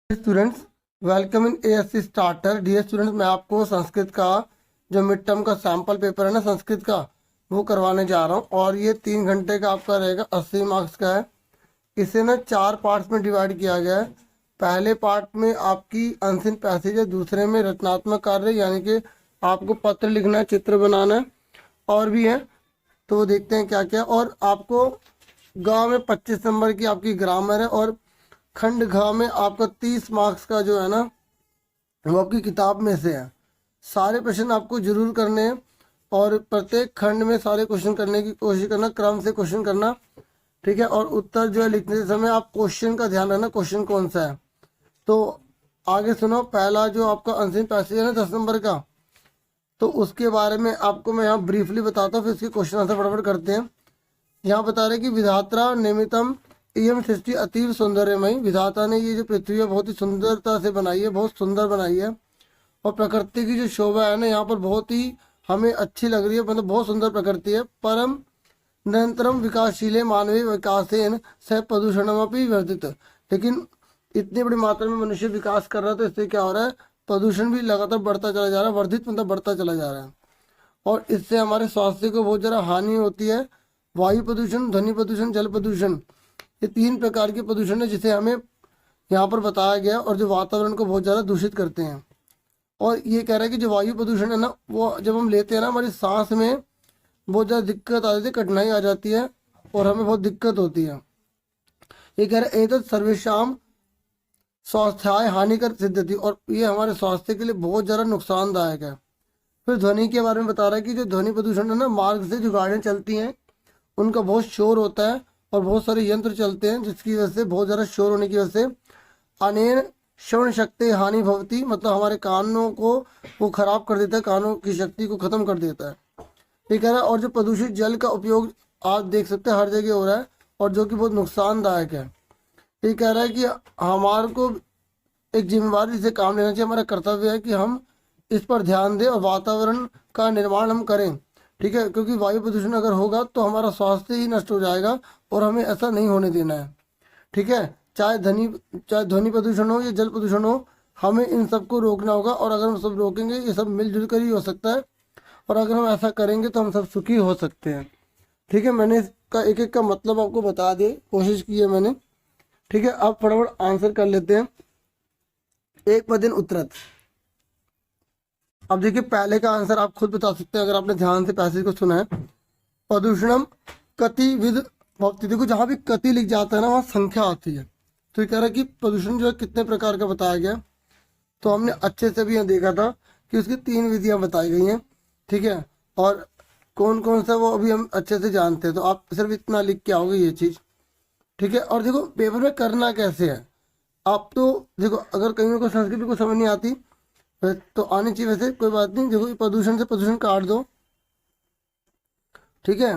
Students, welcome in ASC starter. Dear students, मैं आपको संस्कृत का जो मिड टर्म का सैम्पल पेपर है ना संस्कृत का, वो करवाने जा रहा हूँ। और ये 3 घंटे का आपका रहेगा, 80 मार्क्स का है। इसे ना 4 पार्ट्स में डिवाइड किया गया है। पहले पार्ट में आपकी अनसीन पैसेज है, दूसरे में रचनात्मक कार्य यानी कि आपको पत्र लिखना है, चित्र बनाना है, और भी है। तो वो देखते हैं क्या क्या। और आपको गाँव में 25 नंबर की आपकी ग्रामर है, और खंड घ में आपका 30 मार्क्स का जो है ना वो आपकी किताब में से है। सारे प्रश्न आपको जरूर करने हैं, और प्रत्येक खंड में सारे क्वेश्चन करने की कोशिश करना, क्रम से क्वेश्चन करना, ठीक है। और उत्तर जो है लिखने समय आप क्वेश्चन का ध्यान रखना, क्वेश्चन कौन सा है। तो आगे सुनो, पहला जो आपका अनसीन पैसेज है ना 10 नंबर का, तो उसके बारे में आपको मैं यहाँ ब्रीफली बताता हूँ, फिर इसके क्वेश्चन आंसर फटाफट करते हैं। यहाँ बता रहे कि विधात्रा निमित्तम इयम सृष्टि अतीव सौंदर्यमयी। विधाता ने ये जो पृथ्वी है बहुत ही सुंदरता से बनाई है, बहुत सुंदर बनाई है। और प्रकृति की जो शोभा है ना यहाँ पर बहुत ही हमें अच्छी लग रही है, मतलब बहुत सुंदर प्रकृति है। परम निरंतरम विकासशील मानवीय विकासेन सह प्रदूषणमपि वर्धित। लेकिन इतनी बड़ी मात्रा में मनुष्य विकास कर रहा है, तो इससे क्या हो रहा है, प्रदूषण भी लगातार बढ़ता चला जा रहा है। वर्धित मतलब बढ़ता चला जा रहा है, और इससे हमारे स्वास्थ्य को बहुत ज़्यादा हानि होती है। वायु प्रदूषण, ध्वनि प्रदूषण, जल प्रदूषण, ये 3 प्रकार के प्रदूषण है जिसे हमें यहाँ पर बताया गया, और जो वातावरण को बहुत ज़्यादा दूषित करते हैं। और ये कह रहा है कि जो वायु प्रदूषण है ना, वो जब हम लेते हैं ना, हमारी सांस में बहुत ज़्यादा दिक्कत आ जाती है, कठिनाई आ जाती है, और हमें बहुत दिक्कत होती है। ये कह रहे हैं सर्वेशाम स्वास्थ्याय हानिकर सिद्धति, और ये हमारे स्वास्थ्य के लिए बहुत ज़्यादा नुकसानदायक है। फिर ध्वनि के बारे में बता रहा है कि जो ध्वनि प्रदूषण है ना, मार्ग से जो गाड़ियाँ चलती हैं उनका बहुत शोर होता है, और बहुत सारे यंत्र चलते हैं जिसकी वजह से, बहुत ज़्यादा शोर होने की वजह से अनेन श्रवण शक्ति हानि भवती, मतलब हमारे कानों को वो खराब कर देता है, कानों की शक्ति को खत्म कर देता है। ये कह रहा है। और जो प्रदूषित जल का उपयोग आप देख सकते हैं हर जगह हो रहा है, और जो कि बहुत नुकसानदायक है। ये कह रहा है कि हमारे को एक जिम्मेवारी से काम लेना चाहिए, हमारा कर्तव्य है कि हम इस पर ध्यान दें और वातावरण का निर्माण हम करें, ठीक है। क्योंकि वायु प्रदूषण अगर होगा तो हमारा स्वास्थ्य ही नष्ट हो जाएगा, और हमें ऐसा नहीं होने देना है, ठीक है। चाहे ध्वनि प्रदूषण हो या जल प्रदूषण हो, हमें इन सबको रोकना होगा। और अगर हम सब रोकेंगे, ये सब मिलजुल कर ही हो सकता है, और अगर हम ऐसा करेंगे तो हम सब सुखी हो सकते हैं, ठीक है। मैंने इसका एक एक का मतलब आपको बता दिए, कोशिश की है मैंने, ठीक है। अब फटाफट आंसर कर लेते हैं। एक पदिन उत्तरत। अब देखिए, पहले का आंसर आप खुद बता सकते हैं अगर आपने ध्यान से पैसेज को सुना है। प्रदूषणम कति विध भवति। देखो, जहाँ भी कति लिख जाता है ना, वहाँ संख्या आती है। तो ये कह रहा है कि प्रदूषण जो है कितने प्रकार का बताया गया। तो हमने अच्छे से भी यहाँ देखा था कि उसकी 3 विधियाँ बताई गई हैं, ठीक है। और कौन कौन सा वो अभी हम अच्छे से जानते हैं। तो आप सिर्फ इतना लिख के आओगे ये चीज़, ठीक है। और देखो, पेपर में करना कैसे है। आप तो देखो, अगर कहीं को संस्कृत को समझ नहीं आती तो आनी चाहिए, वैसे कोई बात नहीं। देखो, प्रदूषण से प्रदूषण काट दो, ठीक है।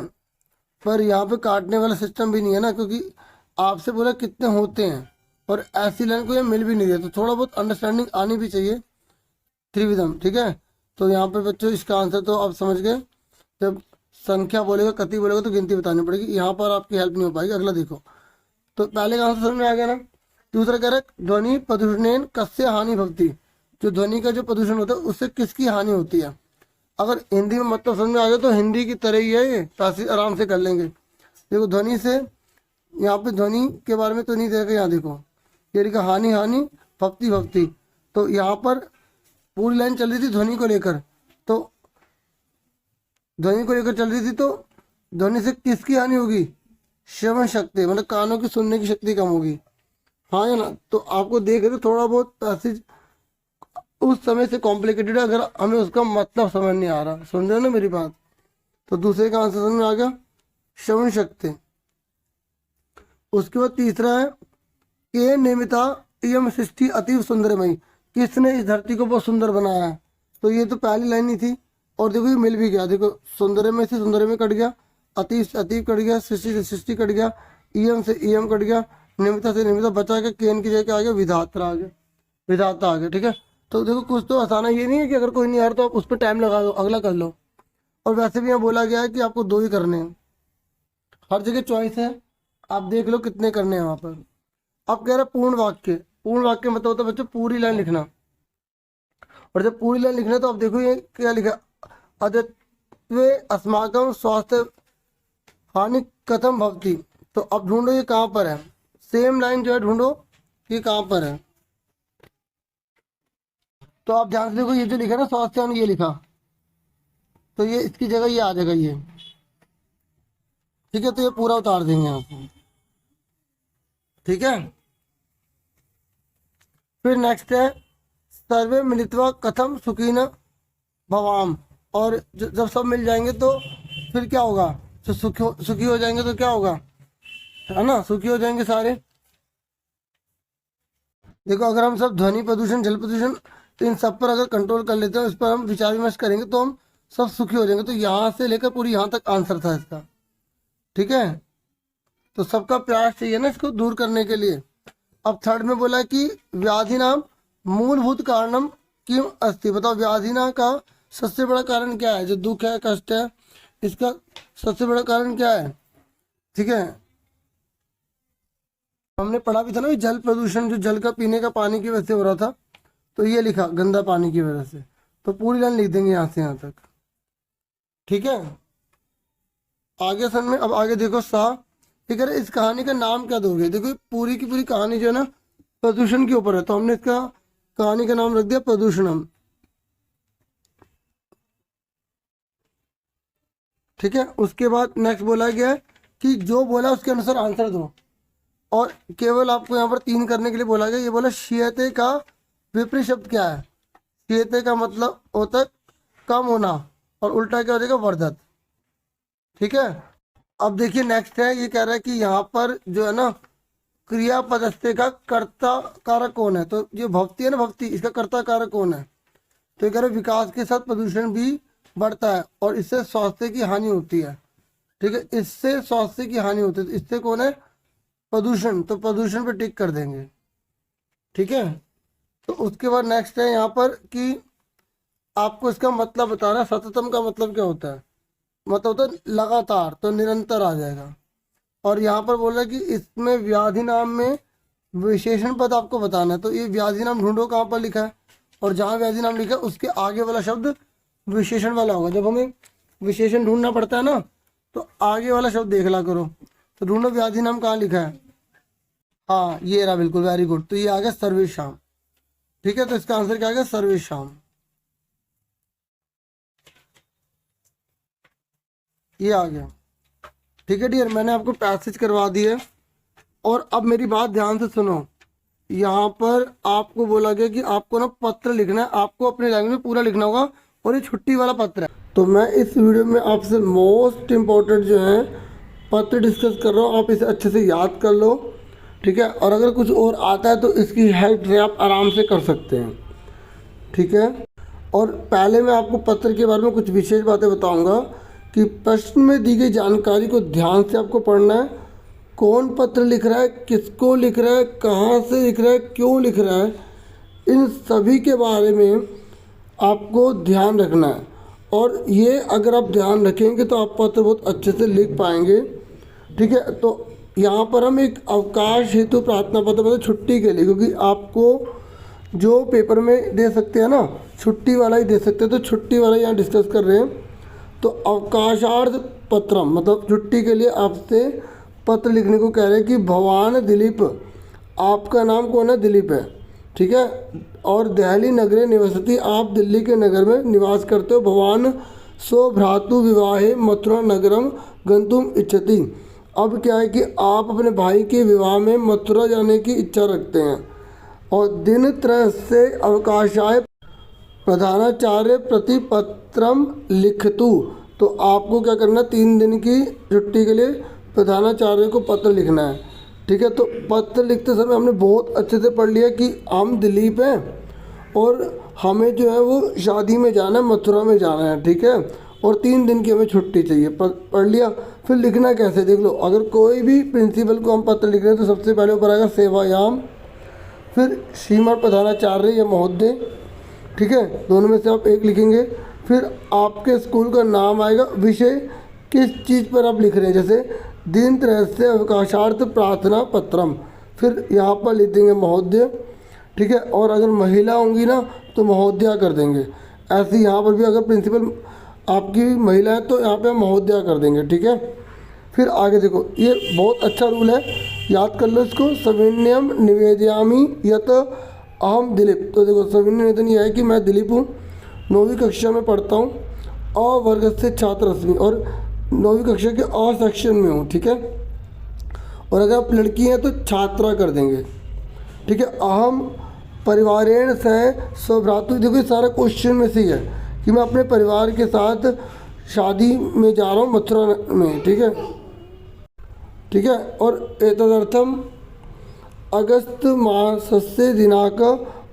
पर यहाँ पे काटने वाला सिस्टम भी नहीं है ना, क्योंकि आपसे बोला कितने होते हैं, और ऐसी लाइन को ये मिल भी नहीं रही। तो थोड़ा बहुत अंडरस्टैंडिंग आनी भी चाहिए, त्रिविधम, ठीक है। तो यहाँ पे बच्चों इसका आंसर तो आप समझ गए। जब संख्या बोलेगा, कति बोलेगा, तो गिनती बतानी पड़ेगी, यहाँ पर आपकी हेल्प नहीं हो पाएगी। अगला देखो, तो पहले का आंसर समझ में आ गया ना। दूसरा कह रहा है ध्वनि प्रदूषण कस्य हानि भवती। जो ध्वनि का जो प्रदूषण होता है उससे किसकी हानि होती है। अगर हिंदी में मतलब समझ में आ जाए तो हिंदी की तरह ही है, ये पैसे आराम से कर लेंगे। देखो, ध्वनि से, यहाँ पे ध्वनि के बारे में तो नहीं देखा, यहाँ देखो ये लिखा हानि हानि भक्ति भक्ति। तो यहाँ पर पूरी लाइन चल रही थी ध्वनि को लेकर, तो ध्वनि को लेकर चल रही थी। तो ध्वनि से किसकी हानि होगी, श्रवण शक्ति, मतलब कानों की सुनने की शक्ति कम होगी, हाँ है ना। तो आपको देख रहे थोड़ा बहुत पैसेज उस समय से कॉम्प्लिकेटेड है, अगर हमें उसका मतलब समझ नहीं आ रहा, समझ रहे हो ना मेरी बात। तो दूसरे का आंसर समझ में आ गया, श्रवण शक्ति। उसके बाद तीसरा है के निमिता इयम सृष्टि अतीव सुंदरमयी। किसने इस धरती को बहुत सुंदर बनाया है। तो ये तो पहली लाइन ही थी, और देखो ये मिल भी गया। देखो, सुंदरमय से सुंदरमय कट गया, अतीव से अतीव कट गया, सृष्टि से सृष्टि कट गया, इयम से इयम कट गया, निमिता से निमिता बचा के केन की जगह आ गया विधाता आ गया, विधाता आ गया, ठीक है। तो देखो, कुछ तो आसान है, ये नहीं है कि अगर कोई नहीं आ रहा तो आप उस पर टाइम लगा दो, अगला कर लो। और वैसे भी यहाँ बोला गया है कि आपको 2 ही करने हैं, हर जगह चॉइस है, आप देख लो कितने करने हैं वहाँ पर। अब कह रहे पूर्ण वाक्य, पूर्ण वाक्य मतलब होता है बच्चों पूरी लाइन लिखना। और जब पूरी लाइन लिखना तो आप देखो ये क्या लिखा, अद्यत्वे अस्माकं स्वास्थ्य हानि कथम भवती। तो अब ढूंढो ये कहाँ पर है, सेम लाइन जो है ढूंढो ये कहाँ पर है। तो आप ध्यान से देखो ये जो लिखा ना स्वास्थ्य हानि, ये लिखा, तो ये इसकी जगह ये आ जाएगा ये। ठीक है, तो ये पूरा उतार देंगे यहाँ से। ठीक है, फिर नेक्स्ट है सर्वे मिलित्वा कथम सुखीन भवाम। और जब सब मिल जाएंगे तो फिर क्या होगा, तो सुखी हो जाएंगे तो क्या होगा, है ना, सुखी हो जाएंगे सारे। देखो अगर हम सब ध्वनि प्रदूषण, जल प्रदूषण, इन सब पर अगर कंट्रोल कर लेते हैं, इस पर हम विचार विमर्श करेंगे तो हम सब सुखी हो जाएंगे। तो यहाँ से लेकर पूरी यहाँ तक आंसर था इसका। ठीक है, तो सबका प्रयास चाहिए ना इसको दूर करने के लिए। अब थर्ड में बोला कि व्याधि नाम मूलभूत कारणम किम अस्ति। बताओ व्याधि ना का सबसे बड़ा कारण क्या है, जो दुख है, कष्ट है, इसका सबसे बड़ा कारण क्या है। ठीक है, हमने पढ़ा भी था ना जल प्रदूषण, जो जल का पीने का पानी की वजह से हो रहा था, तो ये लिखा गंदा पानी की वजह से। तो पूरी लाइन लिख देंगे यहाँ से यहाँ तक। ठीक है, आगे सन में अब आगे देखो सा, ठीक है, इस कहानी का नाम क्या दोगे। देखो पूरी की पूरी कहानी जो है ना प्रदूषण के ऊपर है, तो हमने इसका कहानी का नाम रख दिया प्रदूषणम। ठीक है, उसके बाद नेक्स्ट बोला गया है कि जो बोला उसके अनुसार आंसर दो। और केवल आपको यहाँ पर 3 करने के लिए बोला गया। ये बोला शीयते का विपरीत शब्द क्या है। शीयते का मतलब होता है कम होना, और उल्टा क्या हो जाएगा, वर्धत। ठीक है, अब देखिए नेक्स्ट है, ये कह रहा है कि यहाँ पर जो है ना क्रियापदस्थे का कर्ता कारक कौन है। तो जो भक्ति है ना, भक्ति, इसका कर्ता कारक कौन है। तो ये कह रहे हैं विकास के साथ प्रदूषण भी बढ़ता है और इससे स्वास्थ्य की हानि होती है। ठीक है, इससे स्वास्थ्य की हानि होती है, तो इससे कौन है, प्रदूषण। तो प्रदूषण पे टिक कर देंगे। ठीक है, तो उसके बाद नेक्स्ट है यहाँ पर कि आपको इसका मतलब बताना। सततम का मतलब क्या होता है, मतलब होता है लगातार, तो निरंतर आ जाएगा। और यहाँ पर बोल रहा है कि इसमें व्याधि नाम में विशेषण पद आपको बताना है। तो ये व्याधि नाम ढूंढो कहाँ पर लिखा है, और जहाँ व्याधि नाम लिखा है उसके आगे वाला शब्द विशेषण वाला होगा। जब हमें विशेषण ढूंढना पड़ता है ना, तो आगे वाला शब्द देख ला करो। तो ढूंढो व्याधि नाम कहाँ लिखा है, हाँ ये रहा, बिल्कुल, वेरी गुड। तो ये आ गया सर्वेशाम। ठीक है, तो इसका आंसर क्या आ गया, सर्वेशाम, ये आ गया। ठीक है डियर, मैंने आपको पैसेज करवा दिए। और अब मेरी बात ध्यान से सुनो, यहाँ पर आपको बोला गया कि आपको ना पत्र लिखना है, आपको अपने लैंग्वेज में पूरा लिखना होगा, और ये छुट्टी वाला पत्र है। तो मैं इस वीडियो में आपसे मोस्ट इम्पोर्टेंट जो है पत्र डिस्कस कर रहा हूँ, आप इसे अच्छे से याद कर लो। ठीक है, और अगर कुछ और आता है तो इसकी हेल्प से आप आराम से कर सकते हैं। ठीक है, और पहले मैं आपको पत्र के बारे में कुछ विशेष बातें बताऊंगा कि प्रश्न में दी गई जानकारी को ध्यान से आपको पढ़ना है। कौन पत्र लिख रहा है, किसको लिख रहा है, कहाँ से लिख रहा है, क्यों लिख रहा है, इन सभी के बारे में आपको ध्यान रखना है। और ये अगर आप ध्यान रखेंगे तो आप पत्र बहुत अच्छे से लिख पाएंगे। ठीक है, तो यहाँ पर हम एक अवकाश हेतु प्रार्थना पत्र मतलब छुट्टी के लिए, क्योंकि आपको जो पेपर में दे सकते हैं ना छुट्टी वाला ही दे सकते हैं, तो छुट्टी वाला यहाँ डिस्कस कर रहे हैं। तो अवकाशार्थ पत्रम मतलब छुट्टी के लिए आपसे पत्र लिखने को कह रहे हैं कि भवान दिलीप, आपका नाम कौन है, दिलीप है। ठीक है, और दिल्ली नगरे निवसति, आप दिल्ली के नगर में निवास करते हो। भवान स्व भ्रातु विवाहे मथुरा नगरम गंतुम इच्छति। अब क्या है कि आप अपने भाई के विवाह में मथुरा जाने की इच्छा रखते हैं। और दिन त्रय से अवकाशाय प्रधानाचार्य प्रतिपत्रम लिखतु। तो आपको क्या करना, 3 दिन की छुट्टी के लिए प्रधानाचार्य को पत्र लिखना है। ठीक है, तो पत्र लिखते समय हमने बहुत अच्छे से पढ़ लिया कि हम दिलीप हैं और हमें जो है वो शादी में जाना है, मथुरा में जाना है। ठीक है, और 3 दिन की हमें छुट्टी चाहिए, पढ़ लिया। फिर लिखना कैसे देख लो, अगर कोई भी प्रिंसिपल को हम पत्र लिख रहे हैं तो सबसे पहले ऊपर आएगा सेवायाम, फिर श्रीमान प्रधानाचार्य या महोदय। ठीक है, दोनों में से आप एक लिखेंगे। फिर आपके स्कूल का नाम आएगा, विषय किस चीज़ पर आप लिख रहे हैं, जैसे दिन त्रय से अवकाशार्थ प्रार्थना पत्रम। फिर यहाँ पर लिख देंगे महोदय। ठीक है। और अगर महिला होंगी ना तो महोदया कर देंगे। ऐसे ही यहाँ पर भी अगर प्रिंसिपल आपकी महिला है तो यहाँ पे हम महोदया कर देंगे, ठीक है। फिर आगे देखो, ये बहुत अच्छा रूल है, याद कर लो इसको। सविनयम निवेदयामी यत अहम दिलीप। तो देखो सविनय निवेदन ये है कि मैं दिलीप हूँ, 9वीं कक्षा में पढ़ता हूँ, अ वर्ग से छात्र अस्मि, और 9वीं कक्षा के अ सेक्शन में हूँ, ठीक है। और अगर आप लड़की हैं तो छात्रा कर देंगे, ठीक है। अहम परिवारेण सह स्वभ्रातु। देखो ये सारा क्वेश्चन में से ही है कि मैं अपने परिवार के साथ शादी में जा रहा हूँ मथुरा में, ठीक है, ठीक है। और एतदर्थम अगस्त मासस्य दिनांक,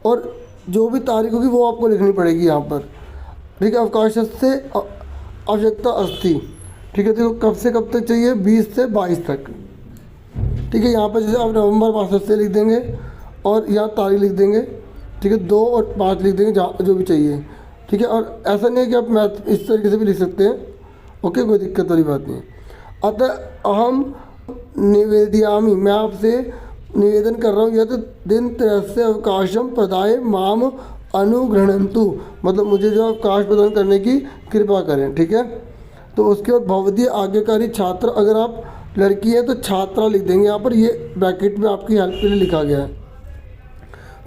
और जो भी तारीख होगी वो आपको लिखनी पड़ेगी यहाँ पर, ठीक है। अवकाशस्य आवश्यकता अस्ति, ठीक है। देखो कब से कब तक चाहिए, 20 से 22 तक, ठीक है। यहाँ पर जैसे आप नवंबर मास से लिख देंगे और यहाँ तारीख लिख देंगे, ठीक है। 2 और 5 लिख देंगे जहाँ जो भी चाहिए, ठीक है। और ऐसा नहीं है कि आप मैथ इस तरीके से भी लिख सकते हैं, ओके, कोई दिक्कत वाली बात नहीं। अतः अहम निवेदयामी, मैं आपसे निवेदन कर रहा हूँ, यह तो दिन त्रयस्य अवकाशम प्रदाय माम अनुगृह्णन्तु, मतलब मुझे जो अवकाश प्रदान करने की कृपा करें, ठीक है। तो उसके बाद भवदीय आज्ञाकारी छात्र, अगर आप लड़की है तो छात्रा लिख देंगे यहाँ पर, ये ब्रैकेट में आपकी हेल्प के लिए लिखा गया है।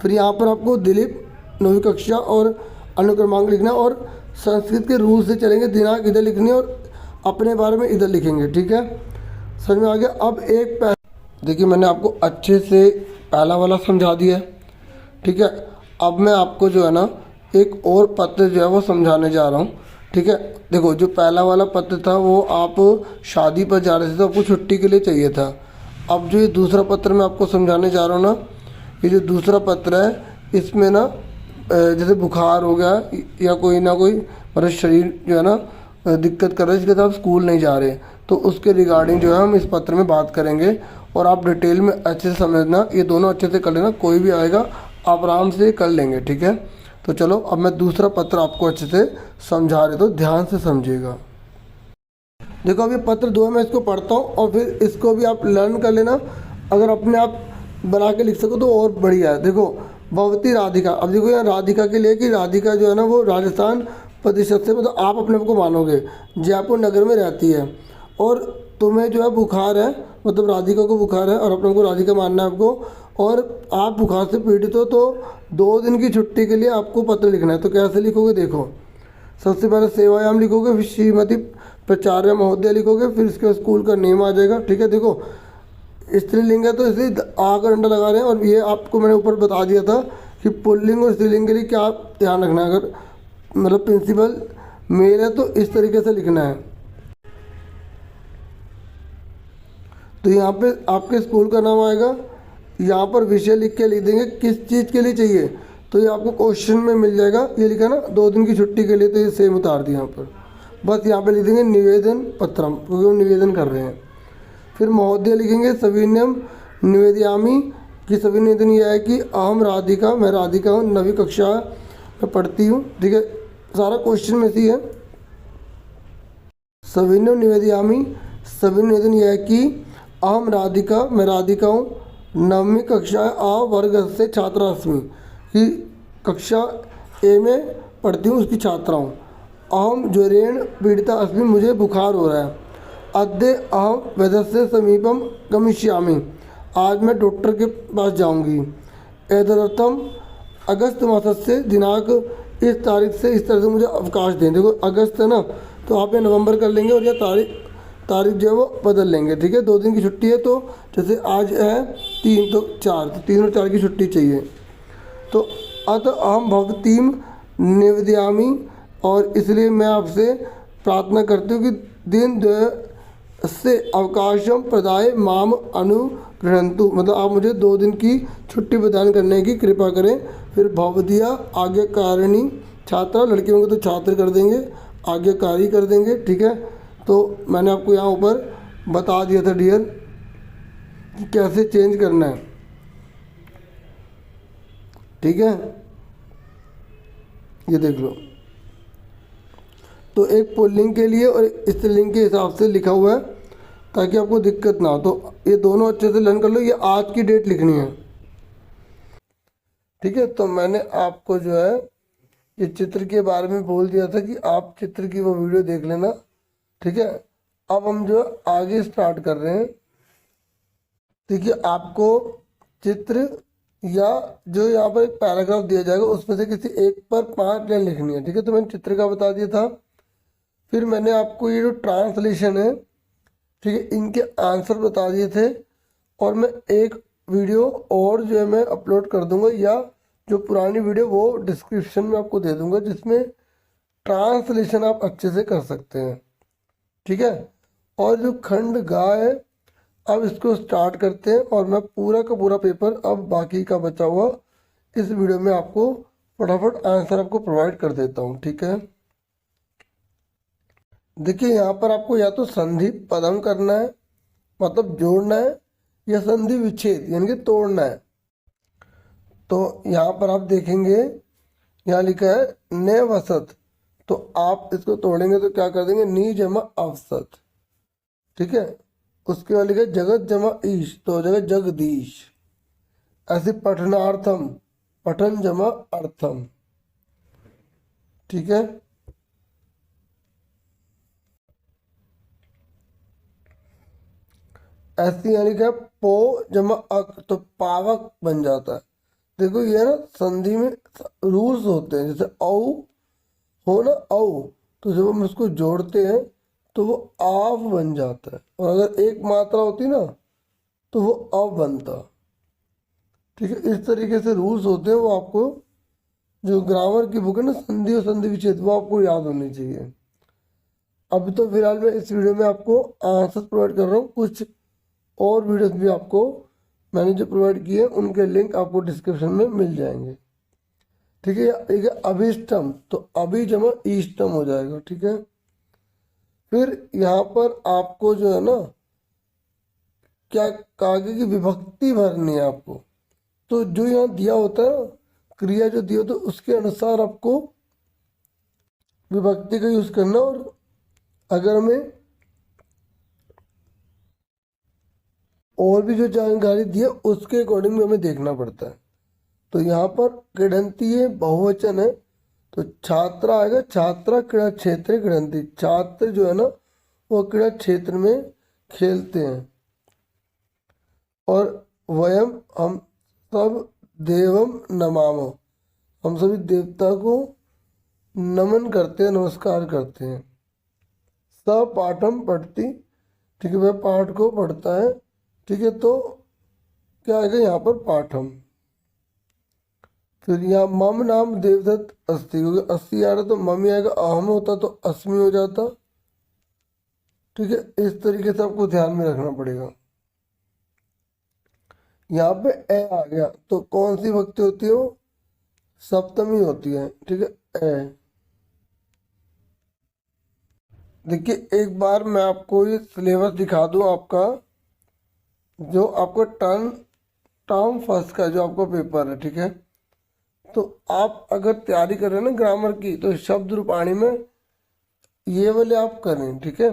फिर यहाँ पर आपको दिलीप 9वीं कक्षा और अनुक्रमांक लिखना है, और संस्कृत के रूल से चलेंगे, दिनांक इधर लिखनी है और अपने बारे में इधर लिखेंगे, ठीक है। समझ में आ गया। अब एक देखिए मैंने आपको अच्छे से पहला वाला समझा दिया है, ठीक है। अब मैं आपको जो है ना एक और पत्र जो है वो समझाने जा रहा हूँ, ठीक है। देखो जो पहला वाला पत्र था वो आप शादी पर जा रहे थे तो आपको छुट्टी के लिए चाहिए था। अब जो ये दूसरा पत्र मैं आपको समझाने जा रहा हूँ ना, ये जो दूसरा पत्र है इसमें ना जैसे बुखार हो गया या कोई ना कोई मतलब शरीर जो है ना दिक्कत कर रहा है, इसके साथ आप स्कूल नहीं जा रहे, तो उसके रिगार्डिंग जो है हम इस पत्र में बात करेंगे। और आप डिटेल में अच्छे से समझना, ये दोनों अच्छे से कर लेना, कोई भी आएगा आप आराम से कर लेंगे, ठीक है। तो चलो अब मैं दूसरा पत्र आपको अच्छे से समझा रहे, तो ध्यान से समझिएगा। देखो अब ये पत्र 2 है, मैं इसको पढ़ता हूँ और फिर इसको भी आप लर्न कर लेना, अगर अपने आप बना के लिख सको तो और बढ़िया है। देखो भगवती राधिका, अब देखो यहाँ राधिका के लिए कि राधिका जो है ना वो राजस्थान प्रतिशत से, मतलब आप अपने आप को मानोगे, जयपुर नगर में रहती है, और तुम्हें जो है बुखार है, मतलब राधिका को बुखार है और अपने को राधिका मानना है आपको, और आप बुखार से पीड़ित हो, तो 2 दिन की छुट्टी के लिए आपको पत्र लिखना है। तो कैसे लिखोगे, देखो सबसे पहले सेवायाम लिखोगे, फिर श्रीमती प्राचार्य महोदय लिखोगे, फिर इसके स्कूल का नेम आ जाएगा, ठीक है। देखो स्त्रीलिंग है तो इसलिए आ का डंडा लगा रहे हैं, और ये आपको मैंने ऊपर बता दिया था कि पुल्लिंग और स्त्रीलिंग के लिए क्या ध्यान रखना है। अगर मतलब प्रिंसिपल मेल है तो इस तरीके से लिखना है। तो यहाँ पे आपके स्कूल का नाम आएगा, यहाँ पर विषय लिख के लिख देंगे किस चीज़ के लिए चाहिए, तो ये आपको क्वेश्चन में मिल जाएगा। ये लिखा ना 2 दिन की छुट्टी के लिए, तो ये सेम उतार दिया यहाँ पर, बस यहाँ पे लिख देंगे निवेदन पत्रम, क्योंकि हम निवेदन कर रहे हैं। फिर महोदय लिखेंगे सविनयम निवेदयामी, कि सविनय निवेदन यह है कि अहम राधिका, मैं राधिका हूँ, 9वीं कक्षा में पढ़ती हूँ, ठीक है। सारा क्वेश्चन में से ही है। सविनय निवेदयामी, सविनय निवेदन यह है कि अहम राधिका, मैं राधिका हूँ, 9वीं कक्षा अ वर्ग से छात्रा अस्मि, कि कक्षा ए में पढ़ती हूँ उसकी छात्रा हूँ। अहम ज्वरेण पीड़िता अस्मि, मुझे बुखार हो रहा है। अद्य अहम वैद्यस्य समीपम गमिष्यामि, आज मैं डॉक्टर के पास जाऊंगी। एतदर्थम अगस्त मासस्य दिनांक, इस तारीख से इस तरह से मुझे अवकाश दें। देखो अगस्त है ना, तो आप ये नवंबर कर लेंगे और यह तारीख जो है वो बदल लेंगे, ठीक है। 2 दिन की छुट्टी है, तो जैसे आज है 3 तो 4, तो 3 और 4 की छुट्टी चाहिए। तो अत अहम भवतीम निवेदयामी, और इसलिए मैं आपसे प्रार्थना करती हूँ कि दिन से अवकाशम प्रदाय माम अनुगृह्णन्तु, मतलब आप मुझे 2 दिन की छुट्टी प्रदान करने की कृपा करें। फिर भवदीया आज्ञाकारिणी छात्रा, लड़के होंगे तो छात्र कर देंगे, आज्ञाकारी कर देंगे, ठीक है। तो मैंने आपको यहाँ ऊपर बता दिया था डियर कि कैसे चेंज करना है, ठीक है। ये देख लो, तो एक पुल्लिंग के लिए और स्त्रीलिंग के हिसाब से लिखा हुआ है ताकि आपको दिक्कत ना हो। तो ये दोनों अच्छे से लर्न कर लो। ये आज की डेट लिखनी है। ठीक है, तो मैंने आपको जो है ये चित्र के बारे में बोल दिया था कि आप चित्र की वो वीडियो देख लेना। ठीक है, अब हम जो है आगे स्टार्ट कर रहे हैं। देखिए, आपको चित्र या जो यहाँ पर एक पैराग्राफ दिया जाएगा उसमें से किसी एक पर 5 लाइन लिखनी है। ठीक है, तो मैंने चित्र का बता दिया था। फिर मैंने आपको ये जो ट्रांसलेशन है, ठीक है, इनके आंसर बता दिए थे। और मैं एक वीडियो और जो है मैं अपलोड कर दूंगा, या जो पुरानी वीडियो वो डिस्क्रिप्शन में आपको दे दूंगा, जिसमें ट्रांसलेशन आप अच्छे से कर सकते हैं। ठीक है, और जो खंड गा है, अब इसको स्टार्ट करते हैं और मैं पूरा का पूरा पेपर अब बाकी का बचा हुआ इस वीडियो में आपको फटाफट आंसर आपको प्रोवाइड कर देता हूँ। ठीक है, देखिए यहाँ पर आपको या तो संधि पदम करना है, मतलब जोड़ना है, या संधि विच्छेद यानी कि तोड़ना है। तो यहाँ पर आप देखेंगे, यहाँ लिखा है ने वसत, तो आप इसको तोड़ेंगे तो क्या कर देंगे, नी जमा अवसत। ठीक है, उसके बाद लिखा है जगत जमा ईश, तो हो जाएगा जगदीश। ऐसे पठनार्थम, पठन जमा अर्थम। ठीक है, ऐसे यानी क्या, पो जमा अक, तो पावक बन जाता है। देखो ये ना संधि में रूल्स होते हैं, जैसे औ हो ना, औ, तो जब हम इसको जोड़ते हैं तो वो आव बन जाता है, और अगर एक मात्रा होती ना तो वो अव बनता। ठीक है, इस तरीके से रूल्स होते हैं, वो आपको जो ग्रामर की बुक है ना, संधि और संधि विच्छेद, वो आपको याद होनी चाहिए। अभी तो फिलहाल मैं इस वीडियो में आपको आंसर प्रोवाइड कर रहा हूँ, कुछ और वीडियोस भी आपको मैंने जो प्रोवाइड किए उनके लिंक आपको डिस्क्रिप्शन में मिल जाएंगे। ठीक है, एक है अभिष्टम, तो अभी जमा इष्टम हो जाएगा। ठीक है, फिर यहाँ पर आपको जो है ना क्या, कागे की विभक्ति भरनी है आपको। तो जो यहाँ दिया होता है ना, क्रिया जो दी होती है उसके अनुसार आपको विभक्ति का यूज करना, और अगर हमें और भी जो जानकारी दी है उसके अकॉर्डिंग में हमें देखना पड़ता है। तो यहाँ पर क्रीडंती है बहुवचन है, तो छात्रा आएगा, छात्रा क्रीड़ा क्षेत्र क्रीडंती, छात्र जो है ना वो क्रीड़ा क्षेत्र में खेलते हैं। और वयम, हम सब देवम नमामो, हम सभी देवता को नमन करते हैं, नमस्कार करते हैं। स पाठम पढ़ती, ठीक है, वह पाठ को पढ़ता है। ठीक है, तो क्या आएगा यहाँ पर पाठम। फिर यहाँ मम नाम देवदत्त अस्ति, क्योंकि अस्सी आ रहा तो मम ही आएगा, अहम होता तो अस्मि हो जाता। ठीक है, इस तरीके से आपको ध्यान में रखना पड़ेगा। यहाँ पे ए आ गया, तो कौन सी भक्ति होती है, वो सप्तमी होती है। ठीक है, ए। देखिए एक बार मैं आपको ये सिलेबस दिखा दूं आपका, जो आपको टर्म फर्स्ट का जो आपका पेपर है। ठीक है, तो आप अगर तैयारी कर रहे हैं ना ग्रामर की, तो शब्द रूपाणी में ये वाले आप करें। ठीक है,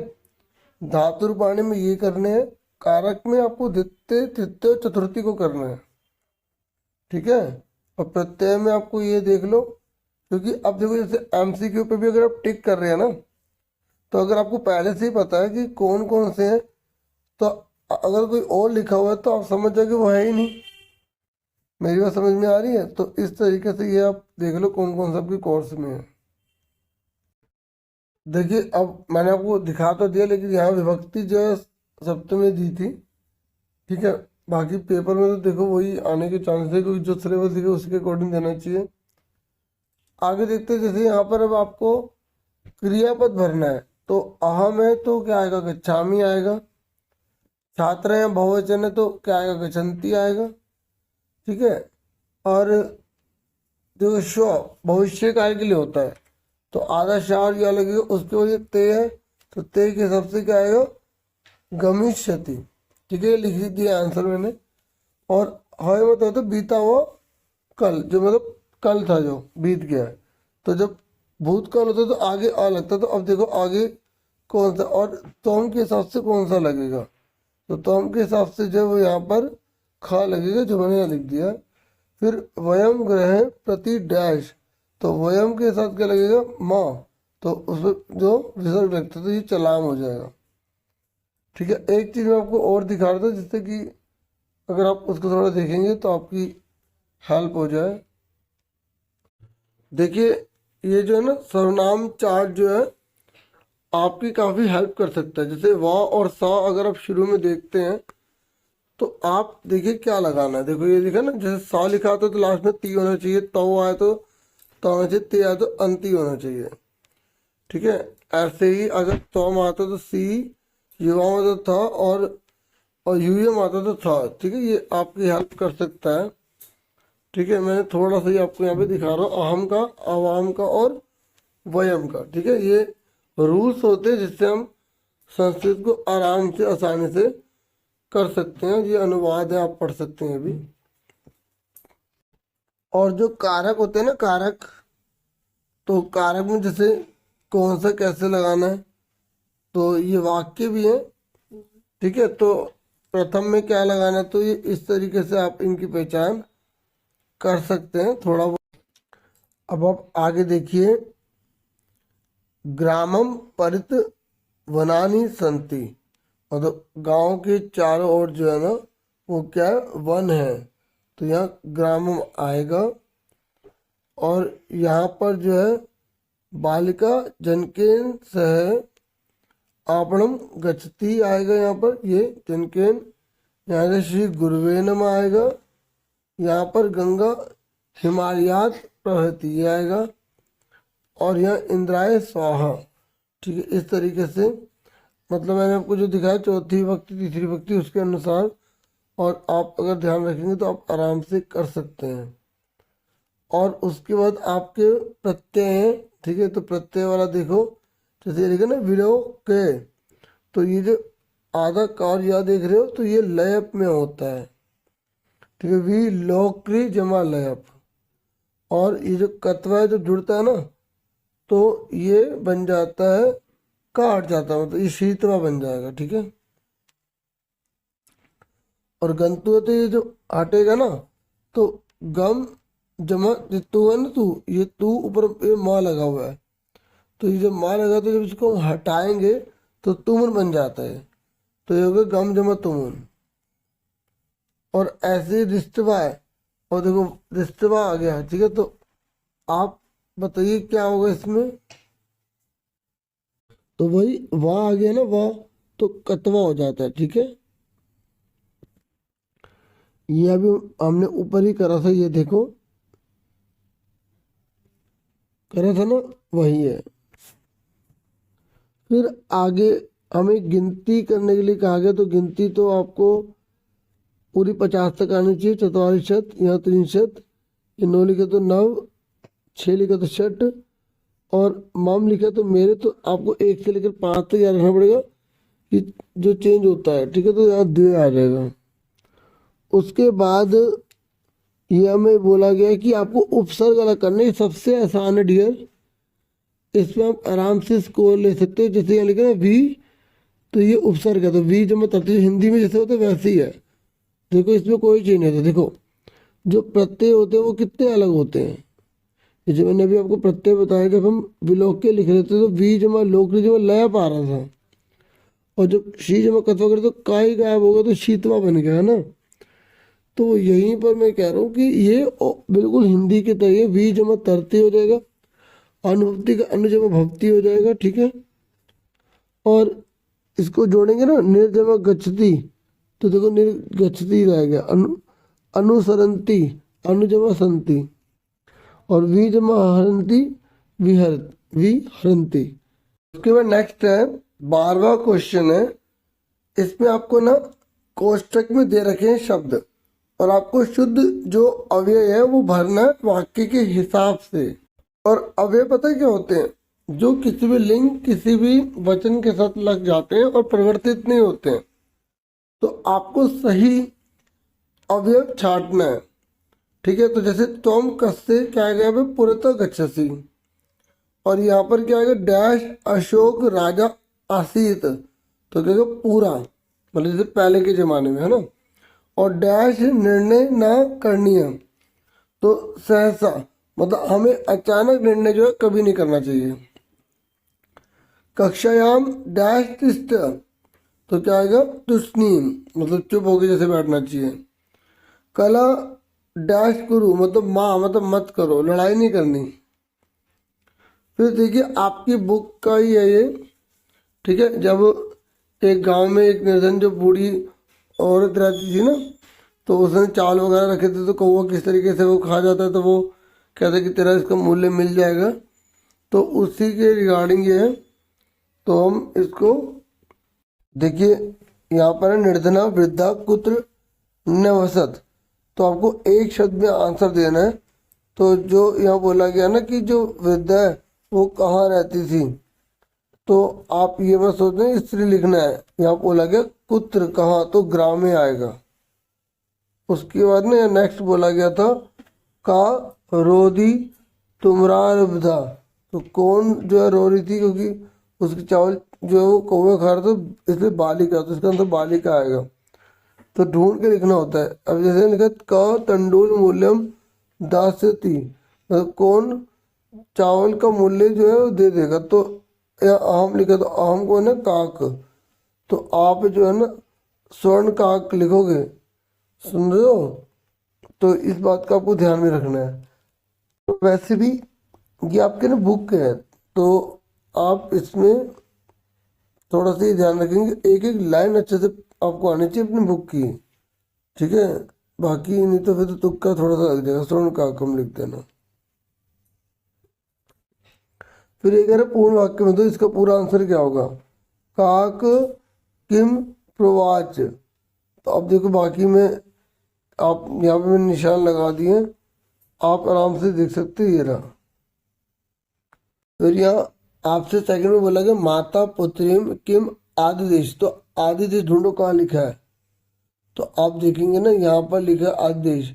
धातु रूपाणी में ये करने हैं, कारक में आपको द्वितीय तृतीय चतुर्थी को करना है। ठीक है, और प्रत्यय में आपको ये देख लो, क्योंकि अब देखो जैसे एमसीक्यू पे भी अगर आप टिक कर रहे हैं ना, तो अगर आपको पहले से ही पता है कि कौन कौन से हैं, तो अगर कोई और लिखा हुआ है तो आप समझ जाओगे वो है ही नहीं। मेरी बात समझ में आ रही है? तो इस तरीके से ये आप देख लो कौन कौन सा आपके कोर्स में है। देखिए अब मैंने आपको दिखा तो दिया, लेकिन यहाँ विभक्ति जो है सप्तमी दी थी। ठीक है, बाकी पेपर में तो देखो वही आने के चांस है, क्योंकि जो सिलेबस दिखे उसके अकॉर्डिंग देना चाहिए। आगे देखते हैं, जैसे यहाँ पर अब आपको क्रियापद भरना है, तो अहम है तो क्या आएगा, गच्छामी आएगा। छात्र है बहुवचन है तो क्या आएगा, गच्छन्ति आएगा। ठीक है, और जो स्व भविष्य काल के लिए होता है, तो आधा शार या लगेगा, उसके वजह ते है, तो ते के हिसाब से क्या आएगा, गमिष्यति। ठीक है, लिख दिया आंसर मैंने। और हय मतलब तो बीता हुआ कल, जो मतलब कल था जो बीत गया है, तो जब भूतकाल होता है तो आगे आ लगता है। तो अब देखो आगे कौन सा, और तोम के हिसाब से कौन सा लगेगा, तो तोम के हिसाब से जो यहाँ पर खा लगेगा, जो मैंने यहाँ लिख दिया। फिर वयम ग्रह प्रति डैश, तो वयम के साथ क्या लगेगा, माँ, तो उसमें जो विसर्ग लगता है तो ये चलाम हो जाएगा। ठीक है, एक चीज़ मैं आपको और दिखा रहा था जिससे कि अगर आप उसको थोड़ा देखेंगे तो आपकी हेल्प हो जाए। देखिए ये जो है ना सर्वनाम चार्ट जो है आपकी काफ़ी हेल्प कर सकता है। जैसे वा और सा अगर आप शुरू में देखते हैं तो आप देखिए क्या लगाना है। देखो ये लिखा ना, जैसे सा लिखा था तो लास्ट में ती होना चाहिए, तो आए तो होना चाहिए, ते आए तो अंति होना चाहिए। ठीक है, ऐसे ही अगर तोम आता तो सी, युवा में तो था, और यूएम आता तो था। ठीक है, ये आपकी हेल्प कर सकता है। ठीक है, मैं थोड़ा सा ही आपको यहाँ पे दिखा रहा हूँ, अहम का, अवाम का और वयम का। ठीक है, ये रूल्स होते हैं जिससे हम संस्कृत को आराम से आसानी से कर सकते हैं। ये अनुवाद है, आप पढ़ सकते हैं अभी। और जो कारक होते हैं ना, कारक, तो कारक में जैसे कौन सा कैसे लगाना है, तो ये वाक्य भी है। ठीक है, तो प्रथम में क्या लगाना है, तो ये इस तरीके से आप इनकी पहचान कर सकते हैं थोड़ा बहुत। अब आप आगे देखिए, ग्रामम परित वनानी संति, मतलब गांव के चारों ओर जो है ना वो क्या है, वन है, तो यहाँ ग्रामम आएगा। और यहाँ पर जो है बालिका जनकेन सह आपणम गच्छति आएगा, यहाँ पर ये जनकेन, यहाँ से श्री गुरुवे नमः आएगा, यहाँ पर गंगा हिमालयात प्रवहती ये आएगा, और यहाँ इंद्राय स्वाहा। ठीक है, इस तरीके से मतलब मैंने आपको जो दिखाया चौथी विभक्ति तीसरी विभक्ति उसके अनुसार, और आप अगर ध्यान रखेंगे तो आप आराम से कर सकते हैं। और उसके बाद आपके प्रत्यय हैं। ठीक है, तो प्रत्यय वाला देखो, जैसे ये लिखा ना विलो के, तो ये जो आधा कार या देख रहे हो तो ये लयप में होता है। ठीक है, वी लोक्री जमा लयप। और ये जो कत्वा है जो जुड़ता है ना, तो ये बन जाता है काट जाता है, मतलब ये शीतवा बन जाएगा। ठीक है, और गंतु है तो ये जो हटेगा ना, तो गम जमा जो तू है ना, तू, ये तू ऊपर ये माँ लगा हुआ है, तो ये जब माँ लगा तो जब इसको हटाएंगे तो तुमन बन जाता है, तो ये होगा गम जमा तुमन। और ऐसे रिश्तवा है, और देखो रिश्तवा आ गया। ठीक है, तो आप बताइए क्या होगा इसमें, तो वही वाह आ गया ना, वाह, तो कतवा हो जाता है। ठीक है, ये अभी हमने ऊपर ही करा था, ये देखो करा था ना, वही है। फिर आगे हमें गिनती करने के लिए कहा गया, तो गिनती तो आपको पूरी 50 तक आनी चाहिए। चतवारिशत, यहाँ त्रिशत, ये 9 लिखे तो 9, 6 लिखे तो 6, और मम लिखे तो मेरे, तो आपको 1 से लेकर 5 तक याद रखना पड़ेगा कि जो चेंज होता है। ठीक है, तो यहाँ 2 आ जाएगा। उसके बाद ये हमें बोला गया है कि आपको उपसर्ग अलग करने, सबसे आसान है डियर, इसमें आप आराम से स्कोर ले सकते हो। जैसे यहाँ लिखा है वी, तो ये उपसर्ग है, तो वी जब मैं तब हिंदी में जैसे होता है वैसे ही है। देखो इसमें कोई चेंज नहीं होता। देखो जो प्रत्यय होते हैं वो कितने अलग होते हैं, ये जो मैंने अभी आपको प्रत्यय बताया, जब हम विलोक्य लिख रहे थे तो वी जमा लोक जमा लय पा रहा था, और जब शी जमा कत्वा करे तो काय गायब होगा, तो शीतवा बन गया है ना। तो यहीं पर मैं कह रहा हूँ कि ये बिल्कुल हिंदी के तरह वी जमा तरती हो जाएगा, अनुभक्ति का अनु जमा भक्ति हो जाएगा। ठीक है, और इसको जोड़ेंगे ना निर्जमा गच्छति, तो देखो निर्गच्छति रहेगा, अनुसरंती, अनुजमा संति, और विजमा हरंती, विहरंती। उसके बाद नेक्स्ट है 12वां क्वेश्चन है। इसमें आपको ना कोष्टक में दे रखे हैं शब्द, और आपको शुद्ध जो अव्यय है वो भरना है वाक्य के हिसाब से। और अव्यय पता है क्या होते हैं, जो किसी भी लिंग किसी भी वचन के साथ लग जाते हैं और परिवर्तित नहीं होते हैं, तो आपको सही अवयव छांटना है। ठीक है, तो जैसे तुम कस्से क्या आएगा पे पुरतः गच्छसि, और यहाँ पर क्या आएगा डैश अशोक राजा आसीत, तो क्या पूरा, मतलब जैसे पहले के जमाने में है ना। और डैश निर्णय न करणीय, तो सहसा मतलब हमें अचानक निर्णय जो है कभी नहीं करना चाहिए। कक्षायाम डैश तिष्ठ, तो क्या आएगा तुष्णीम, मतलब चुप होकर जैसे बैठना चाहिए। कला डैश करो मतलब माँ मतलब मत करो, लड़ाई नहीं करनी। फिर देखिए आपकी बुक का ही है ये, ठीक है। जब एक गांव में एक निर्धन जो बूढ़ी औरत रहती थी ना, तो उसने चावल वगैरह रखे थे, तो कौवा किस तरीके से वो खा जाता है, तो वो कहते कि तेरा इसका मूल्य मिल जाएगा। तो उसी के रिगार्डिंग ये है। तो हम इसको देखिए, यहाँ पर है निर्धना वृद्धा कुत्र नवसत, तो आपको एक शब्द में आंसर देना है। तो जो यहाँ बोला गया ना कि जो वृद्धा है वो कहाँ रहती थी, तो आप ये मत सोचना स्त्री लिखना है। यहाँ बोला गया कुत्र कहाँ, तो ग्राम में आएगा। उसके बाद में नेक्स्ट बोला गया था का रोधी तुमरा वृद्धा, तो कौन जो है रो रही थी, क्योंकि उसके चावल जो है वो कौवे खा रहे थे, इसलिए बालिका, तो इसके अंदर बालिका आएगा। तो ढूंढ के लिखना होता है। अब जैसे लिखा क तंडुल मूल्यम दास्यति, मतलब कौन चावल का मूल्य जो है वो दे देगा। तो या आम लिखा, तो आम कौन है काक, तो आप जो है ना स्वर्ण काक लिखोगे, सुन रहे हो। तो इस बात का आपको ध्यान में रखना है। तो वैसे भी ये आपके ना बुक है, तो आप इसमें थोड़ा सा ही ध्यान रखेंगे, एक एक लाइन अच्छे से आपको आनी चाहिए अपनी बुक की, ठीक है। बाकी नहीं तो फिर तो तुक्का थोड़ा सा लग जाएगा, स्वर्ण काक हम लिख देना। फिर एक है पूर्ण वाक्य में, तो इसका पूरा आंसर क्या होगा, काक किम प्रोवाच। तो अब देखो बाकी में आप यहाँ पे मैंने निशान लगा दिए, आप आराम से देख सकते हैं, ये रहा। फिर यहाँ आपसे सेकंड में बोला गया माता पुत्रीम किम आदि देश, तो आदि देश ढूंढो कहाँ लिखा है। तो आप देखेंगे ना यहाँ पर लिखा है आदि देश,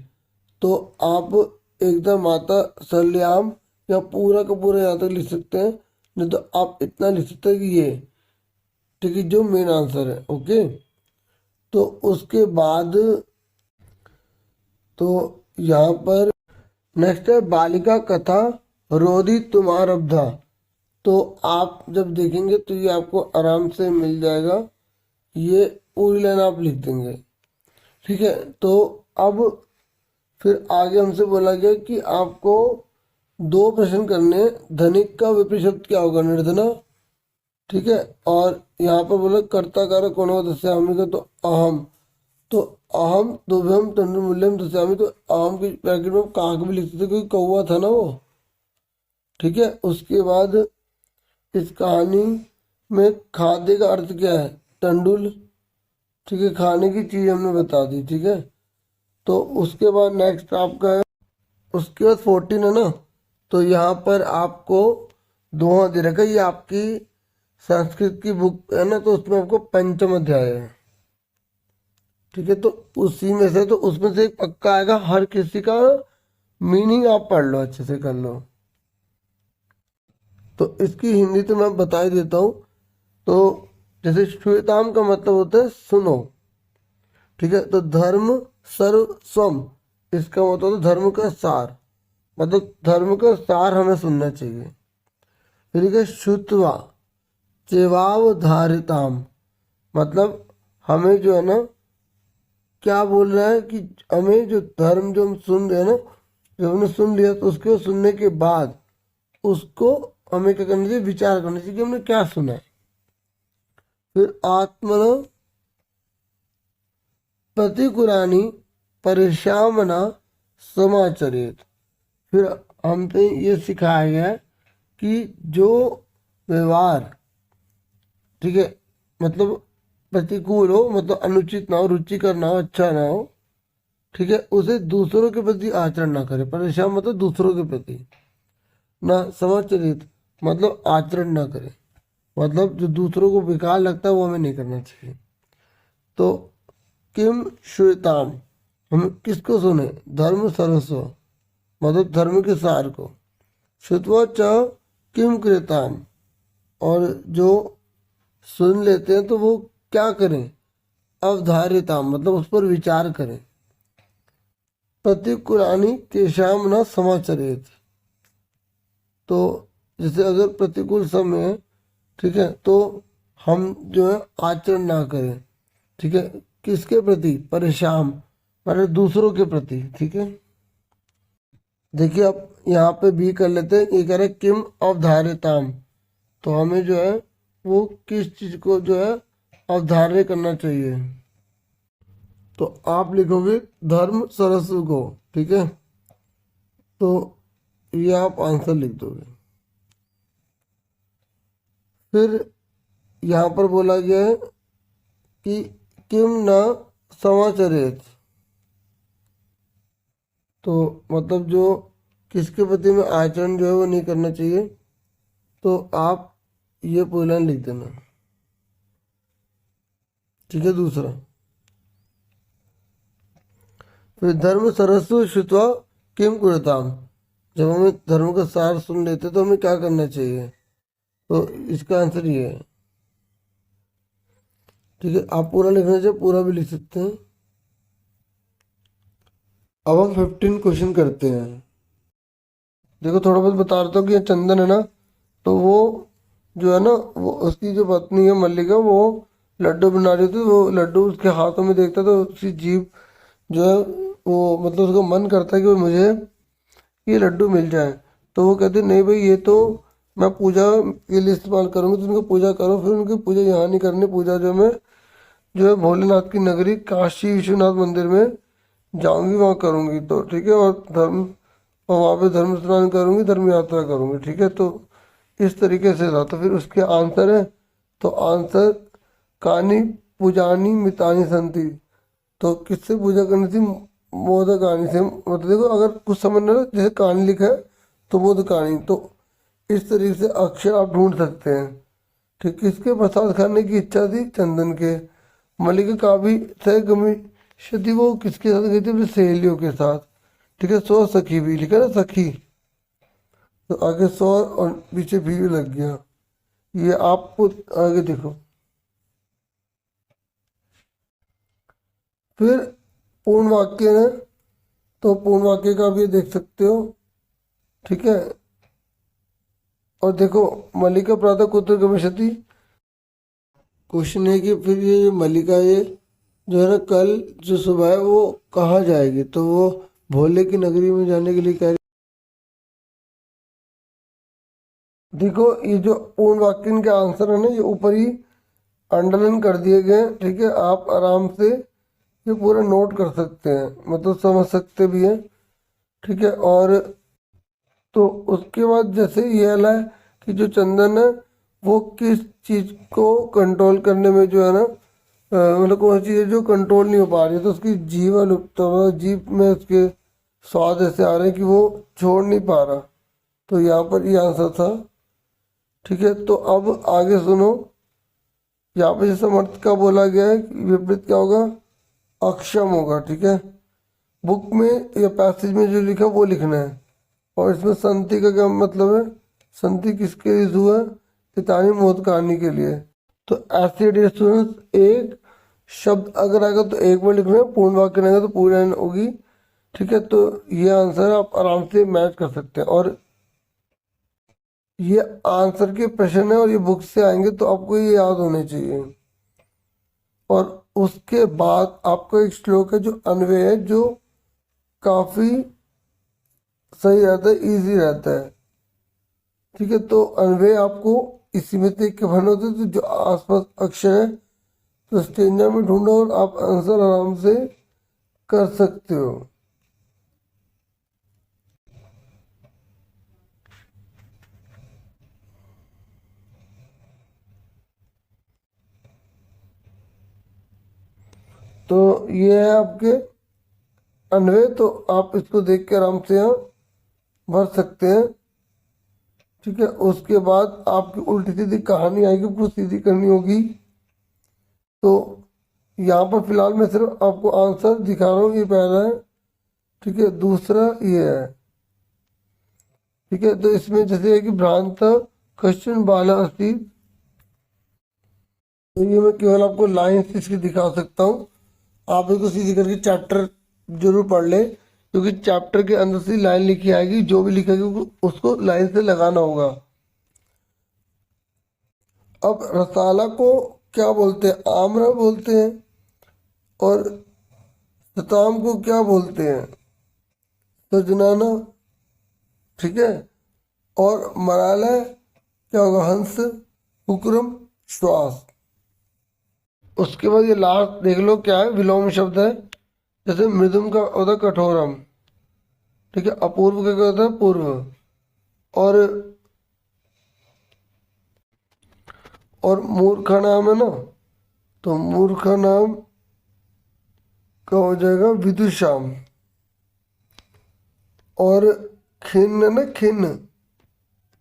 तो आप एकदम माता सल्याम या पूरा का पूरा यहाँ तक लिख सकते हैं, नहीं तो आप इतना लिख सकते हैं कि ये, ठीक है, जो मेन आंसर है। ओके, तो उसके बाद तो यहाँ पर नेक्स्ट है बालिका कथा रोधी तुम्हारब्धा, तो आप जब देखेंगे तो ये आपको आराम से मिल जाएगा, ये पूरी लाइन आप लिख देंगे, ठीक है। तो अब फिर आगे हमसे बोला गया कि आपको दो प्रश्न करने हैं। धनिक का विपरीत शब्द क्या होगा, निर्धना, ठीक है। और यहाँ पर बोला कर्ता कारक कौन होगा, दस्यामी का, तो अहम, तो अहम दुभ्यम तंडुल मूल्यम दस्यामी, तो अहम की ब्रैकेट में काक भी लिखते थे क्योंकि कौवा था ना वो, ठीक है। उसके बाद इस कहानी में खाद्य का अर्थ क्या है, तंडुल, ठीक है, खाने की चीज हमने बता दी, ठीक है। तो उसके बाद नेक्स्ट आपका है, उसके बाद 14 है ना, तो यहाँ पर आपको दोहा दे रखा है, ये आपकी संस्कृत की बुक है ना, तो उसमें आपको पंचम अध्याय है, ठीक है। तो उसी में से, तो उसमें से एक पक्का आएगा, हर किसी का मीनिंग आप पढ़ लो, अच्छे से कर लो। तो इसकी हिंदी तो मैं बता ही देता हूँ। तो जैसे श्वेताम का मतलब होता है सुनो, ठीक है। तो धर्म सर्व स्वम, इसका मतलब होता है धर्म का सार, मतलब धर्म का सार हमें सुनना चाहिए। फिर श्रुत्वा चेवावधारिताम, मतलब हमें जो है ना क्या बोल रहा है कि हमें जो धर्म जो हम सुन रहे हैं ना, जब हमने सुन लिया तो उसको सुनने के बाद उसको हमें क्या करना चाहिए, विचार करना चाहिए कि हमने क्या सुना है। फिर आत्मन प्रतिकुरानी परिश्रामना समाचरित, फिर हमसे ये सिखाया गया है कि जो व्यवहार, ठीक है, मतलब प्रतिकूल हो, मतलब अनुचित ना हो, रुचिकर ना हो, अच्छा ना हो, ठीक है, उसे दूसरों के प्रति आचरण ना करे। परेशान मतलब दूसरों के प्रति ना, समाचरित मतलब आचरण ना करे, मतलब जो दूसरों को बेकार लगता है वो हमें नहीं करना चाहिए। तो किम श्वेताम, हम किसको सुने, धर्म सर्वस्व, मतलब धर्म के सार को। श्रुत्वा च किम कृताम, और जो सुन लेते हैं तो वो क्या करें, अवधारिताम मतलब उस पर विचार करें। प्रतिकूलानि केषां न समाचरेत। तो जैसे अगर प्रतिकूल समय है, ठीक है, तो हम जो है आचरण ना करें, ठीक है, किसके प्रति, परेशान मतलब दूसरों के प्रति, ठीक है। देखिए आप यहाँ पे भी कर लेते हैं, ये कह रहे किम अवधार्यताम, तो हमें जो है वो किस चीज को जो है अवधार्य करना चाहिए, तो आप लिखोगे धर्म सरस्व को, ठीक है, तो ये आप आंसर लिख दोगे। फिर यहाँ पर बोला गया है कि किम न समाचरेत, तो मतलब जो किसके प्रति में आचरण जो है वो नहीं करना चाहिए, तो आप ये पूरी लाइन लिख देना, ठीक है। दूसरा, फिर धर्म सरस्व श्रुत्वा किम कुरुताम, जब हमें धर्म का सार सुन लेते तो हमें क्या करना चाहिए, तो इसका आंसर ये है, ठीक है। आप पूरा लिखना चाहिए, पूरा भी लिख सकते हैं। अब हम 15 क्वेश्चन करते हैं। देखो थोड़ा बहुत बता रहा हूँ कि ये चंदन है ना, तो वो जो है ना, वो उसकी जो पत्नी है मल्लिका, वो लड्डू बना रही थी, वो लड्डू उसके हाथों में देखता तो उसकी जीभ जो है वो मतलब उसका मन करता है कि मुझे ये लड्डू मिल जाए, तो वो कहते नहीं भाई ये तो मैं पूजा के लिए इस्तेमाल करूँगी, तो उनको पूजा करो। फिर उनकी पूजा यहाँ नहीं करनी, पूजा जो है भोलेनाथ की नगरी काशी विश्वनाथ मंदिर में जाऊंगी, वहाँ करूंगी, तो ठीक है। और वहाँ पे धर्म स्नान करूंगी, धर्म यात्रा करूंगी, ठीक है। तो इस तरीके से था, तो फिर उसके आंसर है, तो आंसर कानी पूजानी मितानी संति, तो किससे पूजा करनी थी, मोदक कहानी से। मतलब देखो अगर कुछ समझना ना, जैसे कहानी लिखा है तो मोदक कहानी, तो इस तरीके से अक्षर आप ढूंढ सकते हैं, ठीक। किसके प्रसाद खाने की इच्छा थी, चंदन के। मल्लिका का भी सहगमी क्षति, वो किसके साथ गई थी, अपनी सहेलियों के साथ, ठीक है। सौ सखी भी लिखा ना, सखी, तो आगे सौ और पीछे भी लग गया। ये आपको आगे देखो। फिर पूर्ण वाक्य है, तो पूर्ण वाक्य का भी देख सकते हो, ठीक है। और देखो मल्लिका प्रातः कुत्र गमिष्यति, क्वेश्चन है कि फिर ये मल्लिका ये जो है ना कल जो सुबह है वो कहाँ जाएगी, तो वो भोले की नगरी में जाने के लिए कह रही। देखो ये जो पूर्ण वाक्य के आंसर है ना, ये ऊपर ही अंडरलाइन कर दिए गए हैं, ठीक है। आप आराम से ये पूरा नोट कर सकते हैं, मतलब समझ सकते भी हैं, ठीक है। और तो उसके बाद जैसे ये वाला है कि जो चंदन है वो किस चीज़ को कंट्रोल करने में जो है ना, मतलब कौन सी चीज़ है जो कंट्रोल नहीं हो पा रही है, तो उसकी जीभ लुप्त, जीभ में उसके स्वाद ऐसे आ रहे हैं कि वो छोड़ नहीं पा रहा, तो यहाँ पर ये आंसर था, ठीक है। तो अब आगे सुनो, यहाँ पे जैसे समर्थ का बोला गया है कि विपरीत क्या होगा, अक्षम होगा, ठीक है। बुक में या पैसेज में जो लिखा वो लिखना है। और इसमें संति का क्या मतलब है, संति किसके लिए हुआ है, पितानी मौत कहानी के लिए। तो ऐसे डियर स्टूडेंट्स, एक शब्द अगर आएगा तो एक बार लिखना है, पूर्ण वाक्य रहेगा तो पूरी लाइन होगी, ठीक है। तो ये आंसर आप आराम से मैच कर सकते हैं, और ये आंसर के प्रश्न है और ये बुक से आएंगे, तो आपको ये याद होने चाहिए। और उसके बाद आपका एक श्लोक है जो अन्वय है, जो काफी सही रहता है, इजी रहता है, ठीक है। तो अन्वय आपको इसी में देख के भरना होता है, तो जो आसपास अक्षर है तो स्टेंजा में ढूंढो और आप आंसर आराम से कर सकते हो। तो ये है आपके अन्वय, तो आप इसको देख के आराम से यहाँ भर सकते हैं, ठीक है। उसके बाद आपकी उल्टी सीधी कहानी आएगी, पूरी सीधी करनी होगी। तो यहाँ पर फिलहाल मैं सिर्फ आपको आंसर दिखा रहा हूँ, ये पहला है, ठीक है। दूसरा ये है, ठीक है। तो इसमें जैसे है कि भ्रांत क्वेश्चन बाला अस्ति, तो ये मैं केवल आपको लाइन इसकी दिखा सकता हूँ, आप इसको सीधी करके चैप्टर जरूर पढ़ ले, क्योंकि चैप्टर के अंदर से लाइन लिखी आएगी, जो भी लिखेगी उसको लाइन से लगाना होगा। अब रसाला को क्या बोलते हैं? आम्र बोलते हैं। और शताम को क्या बोलते हैं? सजनाना। ठीक है। और मरालय क्या होगा? हंस, कुकरम, श्वास। उसके बाद ये लास्ट देख लो क्या है, विलोम शब्द है। जैसे मृदुम का होता है कठोरम। ठीक है। अपूर्व का क्या होता है? पूर्व। और मूर्खा नाम है ना, तो मूर्खा नाम का हो जाएगा विदुषाम। और खिन्न है ना, खिन्न,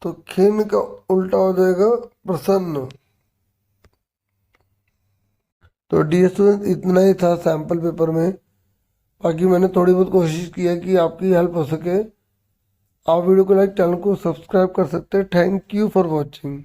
तो खिन्न का उल्टा हो जाएगा प्रसन्न। तो डी स्टूडेंट इतना ही था सैम्पल पेपर में। बाकी मैंने थोड़ी बहुत कोशिश की है कि आपकी हेल्प हो सके। आप वीडियो को लाइक, चैनल को सब्सक्राइब कर सकते हैं। Thank you for watching.